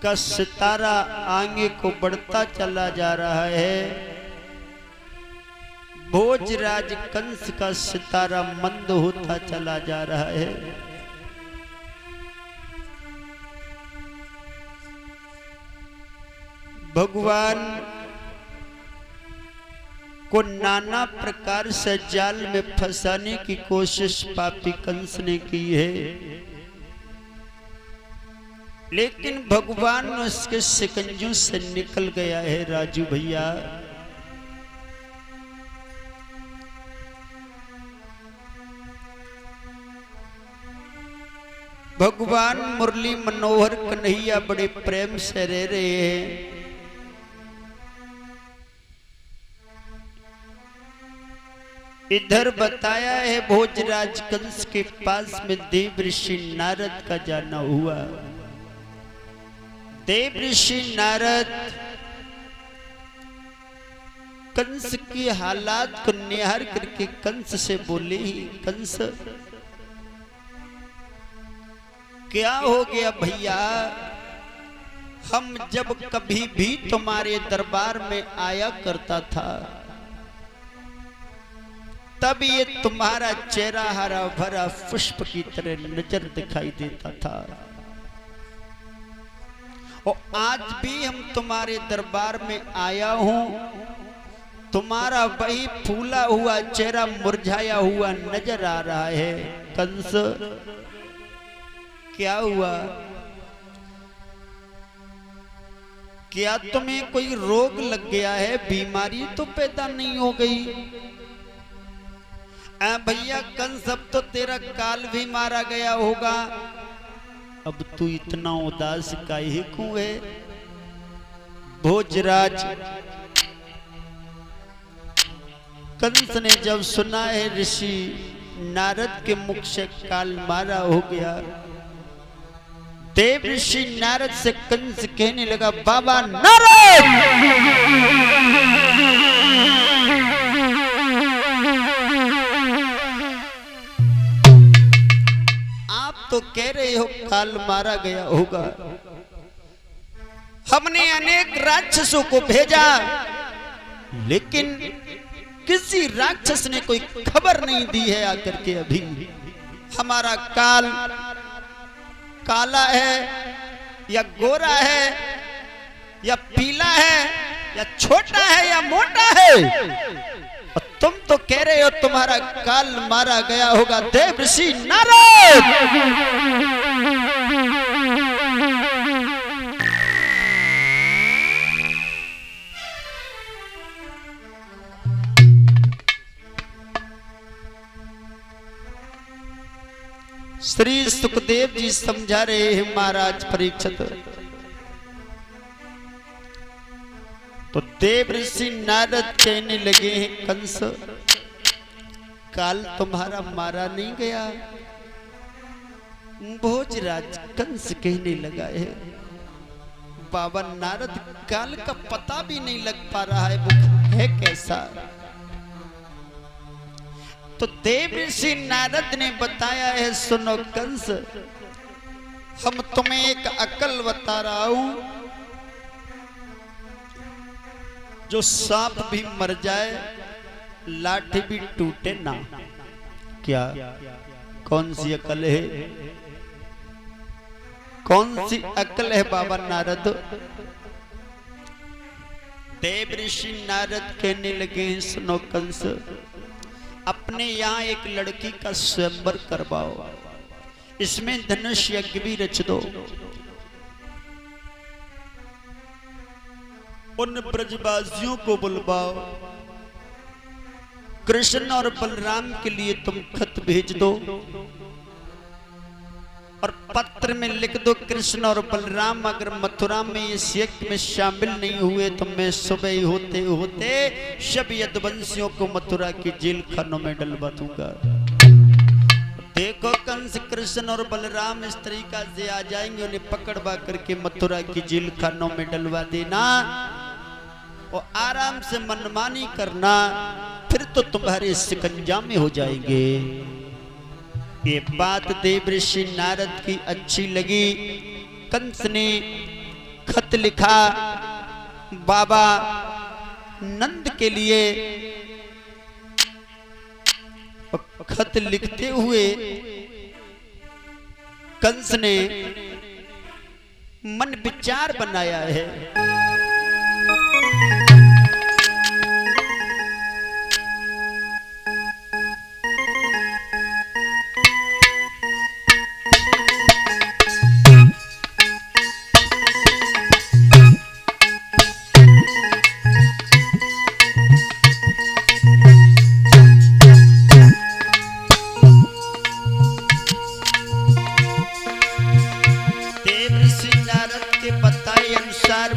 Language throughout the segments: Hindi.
का सितारा आगे को बढ़ता चला जा रहा है। भोजराज कंस का सितारा मंद होता चला जा रहा है। भगवान को नाना प्रकार से जाल में फंसाने की कोशिश पापी कंस ने की है, लेकिन भगवान उसके शिकंजों से निकल गया है। राजू भैया, भगवान मुरली मनोहर कन्हैया बड़े प्रेम से रह रहे हैं। इधर बताया है भोजराज कंस के पास में देव ऋषि नारद का जाना हुआ। देव ऋषि नारद कंस की हालात को निहार करके कंस से बोले ही, कंस क्या हो गया भैया? हम जब कभी भी तुम्हारे दरबार में आया करता था तब ये तुम्हारा चेहरा हरा भरा पुष्प की तरह नजर दिखाई देता था, और आज भी हम तुम्हारे दरबार में आया हूं, तुम्हारा वही फूला हुआ चेहरा मुरझाया हुआ नजर आ रहा है। कंस क्या हुआ? क्या तुम्हें कोई रोग लग गया है? बीमारी तो पैदा नहीं हो गई? भैया कंस, अब तो तेरा काल भी मारा गया होगा, अब तू इतना उदास काहे क्यों है? भोजराज कंस ने जब सुना है ऋषि नारद के मुख से काल मारा हो गया, देव ऋषि नारद से कंस कहने लगा, बाबा नारद, तो कह रहे हो काल मारा गया होगा, हमने अनेक राक्षसों को भेजा, लेकिन किसी राक्षस ने कोई खबर नहीं दी है आकर के। अभी हमारा काल काला है या गोरा है या पीला है या छोटा है या मोटा है, तुम तो कह रहे हो तुम्हारा काल मारा गया होगा। देव ऋषि नारद, श्री सुखदेव जी समझा रहे हैं महाराज परीक्षित। तो देव ऋषि नारद कहने लगे हैं, कंस काल तुम्हारा मारा नहीं गया? भोजराज कंस कहने लगा है, बाबा नारद काल का पता भी नहीं लग पा रहा है, वो है कैसा? तो देव ऋषि नारद ने बताया है, सुनो कंस, हम तुम्हें एक अकल बता रहा हूं, जो सांप भी मर जाए लाठी भी टूटे ना। क्या? कौन सी अकल है? कौन सी अकल है बाबा नारद? देव ऋषि नारद कहने लगे हैं, सुनो कंस, अपने यहाँ एक लड़की का स्वयंवर करवाओ, इसमें धनुष यज्ञ भी रच दो, उन ब्रजवासियों को बुलवाओ, कृष्ण और बलराम के लिए तुम खत भेज दो और पत्र में लिख दो, कृष्ण और बलराम अगर मथुरा में इस यज्ञ में शामिल नहीं हुए तो मैं सुबह ही होते होते सब यदुवंशियों को मथुरा की जेल खानों में डलवा दूंगा। देखो कंस, कृष्ण और बलराम इस तरीका से आ जाएंगे, उन्हें पकड़वा करके मथुरा की जेल खानों में डलवा देना और आराम से मनमानी करना, फिर तो तुम्हारे शिकंजा में हो जाएंगे। ये बात देव ऋषि नारद की अच्छी लगी। कंस ने खत लिखा बाबा नंद के लिए। खत लिखते हुए कंस ने मन विचार बनाया है।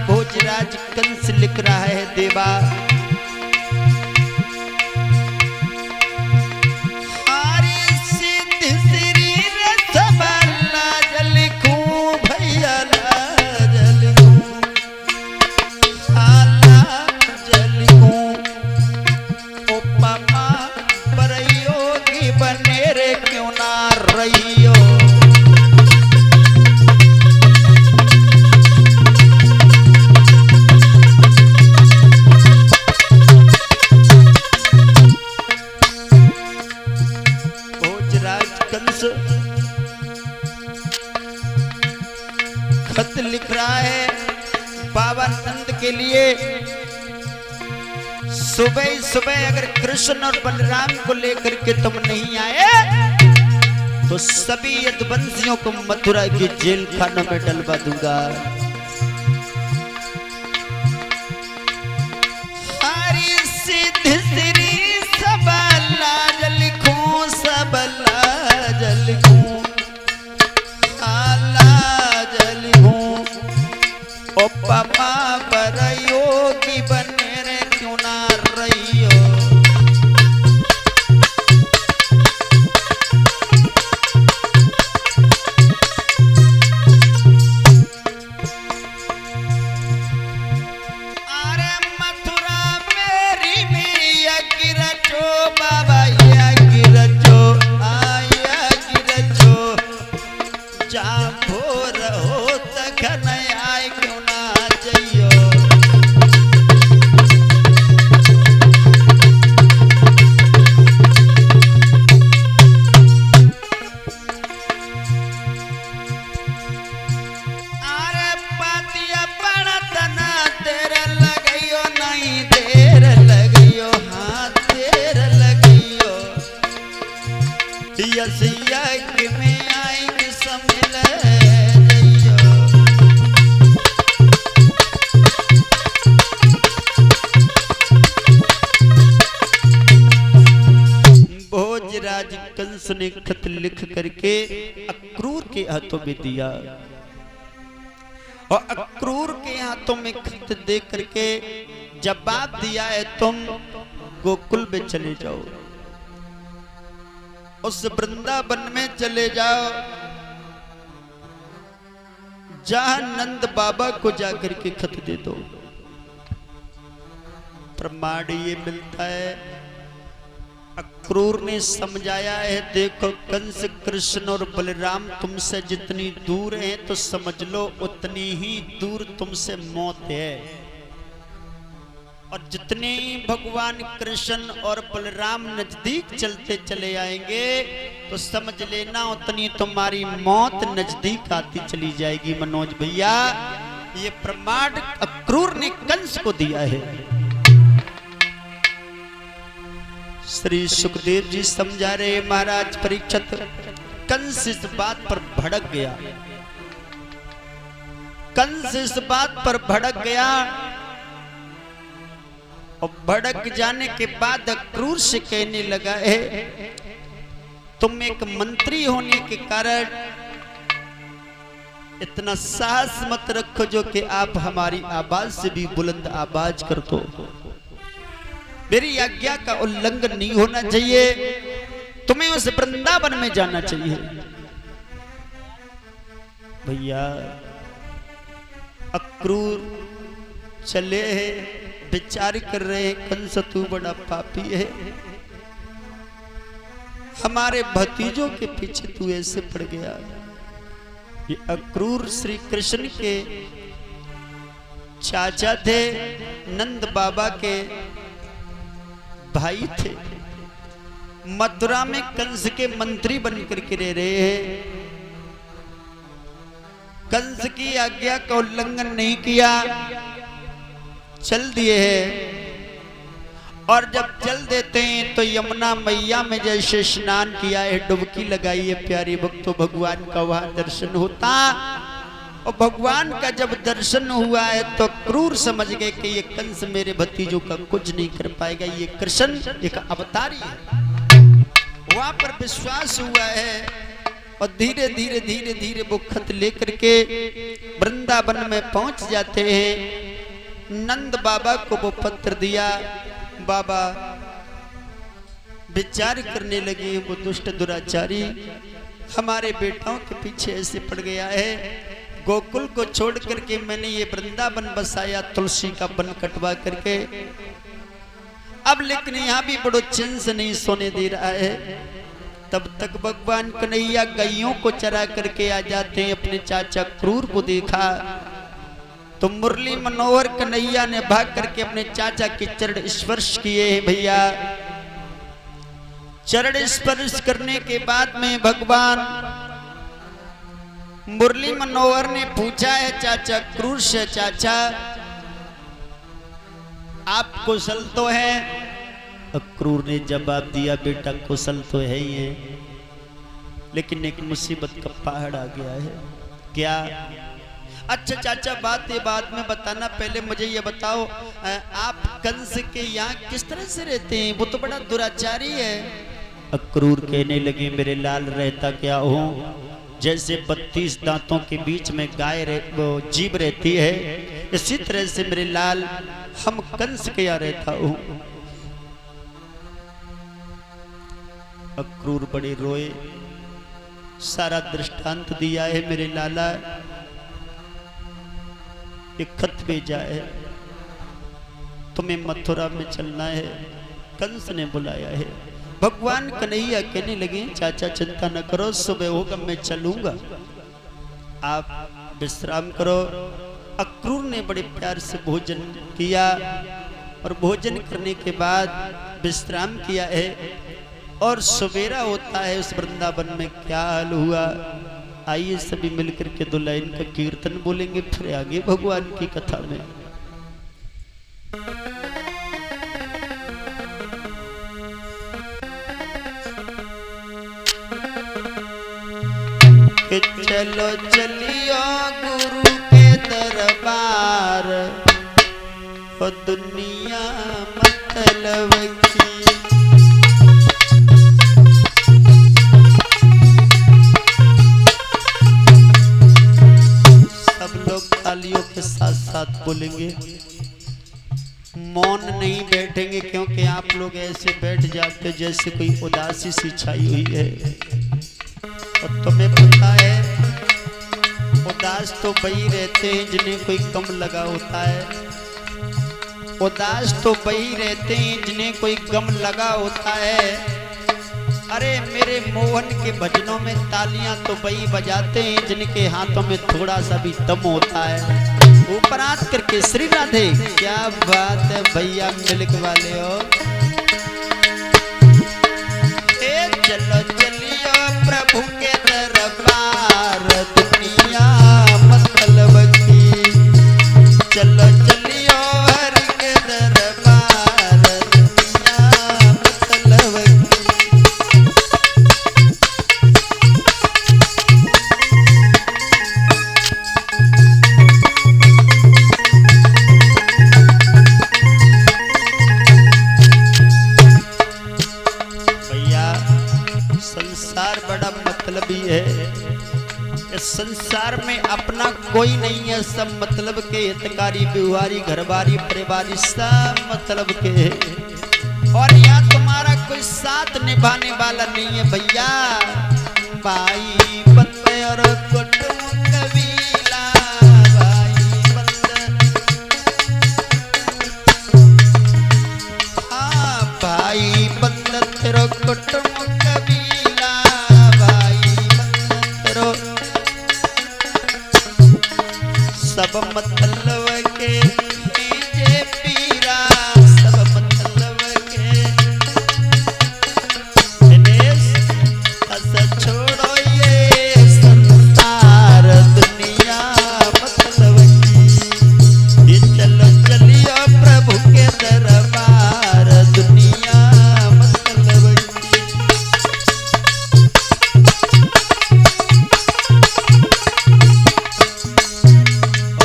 भोजराज कंस लिख रहा है, देवा हरि सिद्ध श्री रसबल्ला लिखूं भैया लिखूं लिखूं उपमा प्रयोगी बने रे क्यों ना रहियो। खत लिख रहा है बाबा नंद के लिए। सुबह सुबह अगर कृष्ण और बलराम को लेकर के तुम नहीं आए तो सभी यदुवंशियों को मथुरा की जेल खानों में डलवा दूंगा। हरि सिद्ध श्री सबला लिखूं सबला लिखूं उपमा प्रयोगी बने रे क्यों ना रहियो। अरे मथुरा मेरी मिया गिरजो बाबा या गिरजो आया गिरजो जा भोर हो तक आए क्यों ना जइयो। अरे पातिया पड़त ना तेरे लगइयो नहीं देर लगइयो हाँ देर लगइयो। यसिया कि में आई समझ ले भोजराज कंस ने खत लिख करके अक्रूर के हाथों में दिया और अक्रूर के हाथों में खत दे करके जवाब दिया है, तुम गोकुल में चले जाओ, उस वृंदावन में चले जाओ जहां नंद बाबा को जाकर के खत दे दो। प्रमाण ये मिलता है, अक्रूर ने समझाया है, देखो कंस कृष्ण और बलराम तुमसे जितनी दूर हैं तो समझ लो उतनी ही दूर तुमसे मौत है। और जितने ही भगवान कृष्ण और बलराम नजदीक चलते चले आएंगे तो समझ लेना उतनी तुम्हारी मौत नजदीक आती चली जाएगी। मनोज भैया ये प्रमाण अक्रूर ने कंस को दिया है। श्री सुखदेव जी समझा रहे, महाराज परीक्षित कंस इस बात पर भड़क गया। कंस इस बात पर भड़क गया और भड़क जाने के बाद अक्रूर से कहने लगा है, तुम एक मंत्री होने के कारण इतना साहस मत रखो जो कि आप हमारी आवाज से भी बुलंद आवाज कर दो। मेरी आज्ञा का उल्लंघन नहीं होना चाहिए, तुम्हें उस वृंदावन में जाना चाहिए। भैया अक्रूर चले हैं, विचार कर रहे हैं, कंस तू बड़ा पापी है, हमारे भतीजों के पीछे तू ऐसे पड़ गया। ये अक्रूर श्री कृष्ण के चाचा थे, नंद बाबा के भाई थे। मथुरा में कंस के मंत्री बनकर के रह रहे हैं। कंस की आज्ञा का उल्लंघन नहीं किया, चल दिए हैं। और जब चल देते हैं तो यमुना मैया में जैसे स्नान किया है, डुबकी लगाई है प्यारी भक्तों, भगवान का वहां दर्शन होता। और भगवान का जब दर्शन हुआ है तो क्रूर समझ गए कि ये कंस मेरे भतीजों का कुछ नहीं कर पाएगा, ये कृष्ण एक अवतारी है। वहां पर विश्वास हुआ है और धीरे धीरे धीरे धीरे वो खत लेकर के वृंदावन में पहुंच जाते हैं। नंद बाबा को वो पत्र दिया। बाबा विचार करने लगे, वो दुष्ट दुराचारी हमारे बेटाओं के पीछे ऐसे पड़ गया है। गोकुल को छोड़ करके मैंने ये वृंदावन बसाया, तुलसी का वन कटवा करके, अब लेकिन यहाँ भी बड़ो चैन से नहीं सोने दे रहा है। तब तक भगवान कन्हैया गायों को चरा करके आ जाते हैं। अपने चाचा क्रूर को देखा तो मुरली मनोहर कन्हैया ने भाग करके अपने चाचा के चरण स्पर्श किए हैं। भैया चरण स्पर्श करने के बाद में भगवान मुरली मनोहर ने पूछा है चाचा क्रूर से, चाचा आप कुशल तो है? क्रूर ने जवाब दिया, बेटा कुशल तो है ही है, लेकिन एक मुसीबत का पहाड़ आ गया है। क्या? अच्छा चाचा बात ये बाद में बताना, पहले मुझे ये बताओ आप कंस के यहाँ किस तरह से रहते हैं? वो तो बड़ा दुराचारी है। क्रूर कहने लगे, मेरे लाल रहता क्या हूँ, जैसे 32 दांतों के बीच में गाय वो जीभ रहती है, इसी तरह से मेरे लाल हम कंस के यहाँ रहता हूँ। क्रूर बड़े रोए, सारा दृष्टांत दिया है मेरे लाला, एक खत भेजा है, तुम्हें मथुरा में चलना है, कंस ने बुलाया है। भगवान कन्हैया कहने लगे, चाचा चिंता न करो, सुबह होगा मैं चलूंगा, आप विश्राम करो। अक्रूर ने बड़े प्यार से भोजन किया और भोजन करने के बाद विश्राम किया है। और सवेरा होता है उस वृंदावन में, क्या हाल हुआ, आइए सभी मिलकर के 2 लाइन का कीर्तन बोलेंगे, फिर आगे भगवान की कथा में। चलो चलियो गुरु के दरबार, ओ दुनिया मतलब की। तालियों के साथ साथ बोलेंगे, मौन नहीं बैठेंगे, क्योंकि आप लोग ऐसे बैठ जाते जैसे कोई उदासी सी छाई हुई है। और तुम्हें पता है उदास तो वही रहते हैं जिन्हें कोई गम लगा होता है, उदास तो वही रहते हैं जिन्हें कोई गम लगा होता है। अरे मेरे मोहन के भजनों में तालियां तो वही बजाते हैं जिनके हाथों में थोड़ा सा भी दम होता है। ऊपर हाथ करके श्री राधे, क्या बात है भैया, मिल्क वाले हो। चलो चलियो प्रभु के दरबार, दुनिया मतलब की। चलो चलियो हरि के दरबार, दुनिया मतलब की। इस संसार में अपना कोई नहीं है, सब मतलब के हितकारी, बिहारी, घरबारी, परिवारी, सब मतलब के है। और यहाँ तुम्हारा कोई साथ निभाने वाला नहीं है भैया। भाई बंदे और कुटुंब कबीला, भाई बंदे, हाँ भाई बंदे तेरो कुटुंब कबीला, भाई बंदे तेरो सब मतलब के जे पीरा सब मतलब के दिनेश अस छोड़ो ये संसार दुनिया मतलब की ये चलो चलियो प्रभु के दरबार दुनिया मतलब की।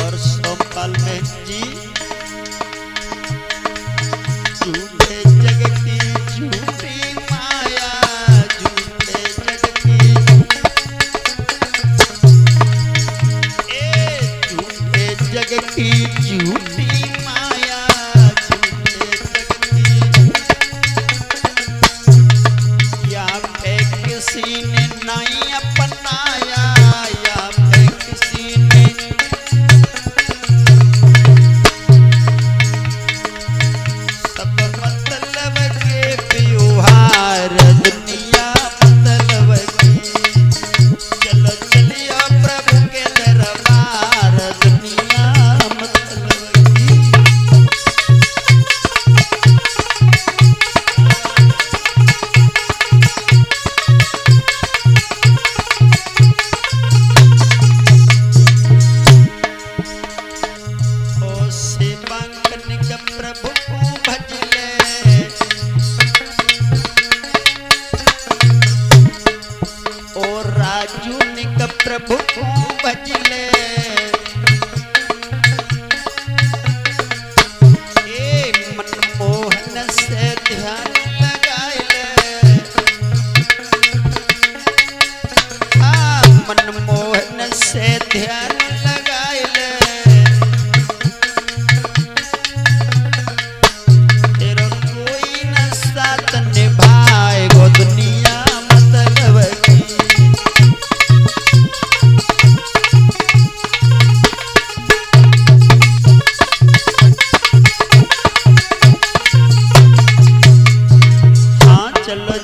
और सोमपाल में जी झूठे जग की झूठी माया झूठे जग की झूठे जग की झूठी माया झूठे जग की या पे किसी ने नहीं अपनाया या पे किसी ने सब मतलब के त्योहार दुनिया मतलब की चलो चलियो प्रभु के दरबार दुनिया मतलब की। ओ सेवांकन का प्रभु को भज ले ओ राजू ने का प्रभु को भज ले ए मनमोहन से ध्यान लगाए ले मनमोहन से ध्यान लगाए ले तेरा कोई न साथ निभाएगो दुनिया मतलब की। हाँ चलो